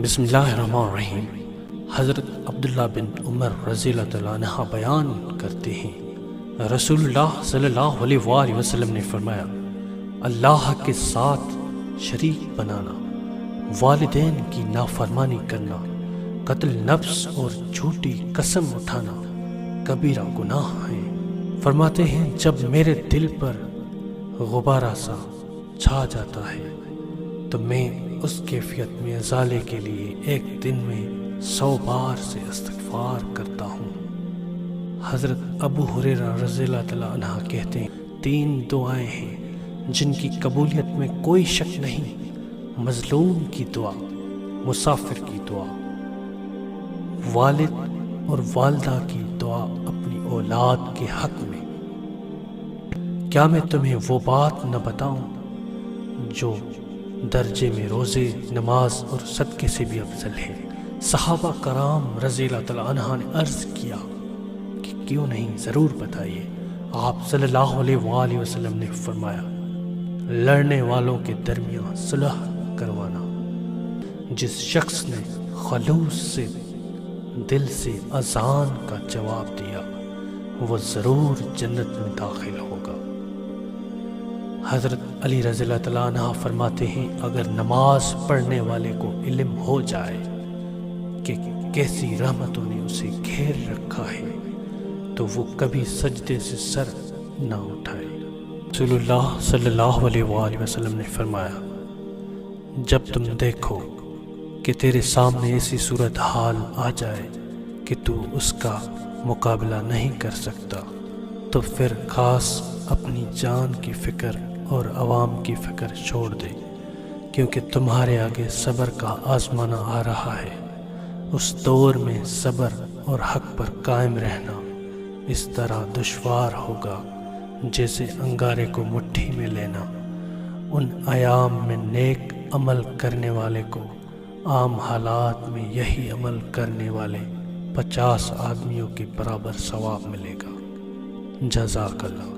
بسم اللہ الرحمن الرحیم۔ حضرت عبداللہ بن عمر رضی اللہ تعالیٰ عنہ بیان کرتے ہیں، رسول اللہ صلی اللہ علیہ وآلہ وسلم نے فرمایا، اللہ کے ساتھ شریک بنانا، والدین کی نافرمانی کرنا، قتل نفس اور جھوٹی قسم اٹھانا کبیرہ گناہ ہیں۔ فرماتے ہیں جب میرے دل پر غبارہ سا چھا جاتا ہے تو میں اس کیفیت میں ازالے کے لیے ایک دن میں 100 بار سے استغفار کرتا ہوں۔ حضرت ابو ہریرہ رضی اللہ تعالیٰ عنہ کہتے ہیں، 3 دعائیں ہیں جن کی قبولیت میں کوئی شک نہیں: مظلوم کی دعا، مسافر کی دعا، والد اور والدہ کی دعا اپنی اولاد کے حق میں۔ کیا میں تمہیں وہ بات نہ بتاؤں جو درجے میں روزے، نماز اور صدقے سے بھی افضل ہے؟ صحابہ کرام رضی اللہ تعالیٰ عنہ نے عرض کیا کہ کیوں نہیں، ضرور بتائیے۔ آپ صلی اللہ علیہ وآلہ وسلم نے فرمایا، لڑنے والوں کے درمیان صلح کروانا۔ جس شخص نے خلوص سے دل سے اذان کا جواب دیا وہ ضرور جنت میں داخل ہوگا۔ حضرت علی رضی اللہ تعالیٰ عنہ فرماتے ہیں، اگر نماز پڑھنے والے کو علم ہو جائے کہ کیسی رحمتوں نے اسے گھیر رکھا ہے تو وہ کبھی سجدے سے سر نہ اٹھائے۔ رسول اللہ صلی اللہ علیہ وآلہ وسلم نے فرمایا، جب تم دیکھو کہ تیرے سامنے ایسی صورتحال آ جائے کہ تو اس کا مقابلہ نہیں کر سکتا تو پھر خاص اپنی جان کی فکر اور عوام کی فکر چھوڑ دے، کیونکہ تمہارے آگے صبر کا آزمانا آ رہا ہے۔ اس دور میں صبر اور حق پر قائم رہنا اس طرح دشوار ہوگا جیسے انگارے کو مٹھی میں لینا۔ ان ایام میں نیک عمل کرنے والے کو عام حالات میں یہی عمل کرنے والے 50 آدمیوں کے برابر ثواب ملے گا۔ جزاک اللہ۔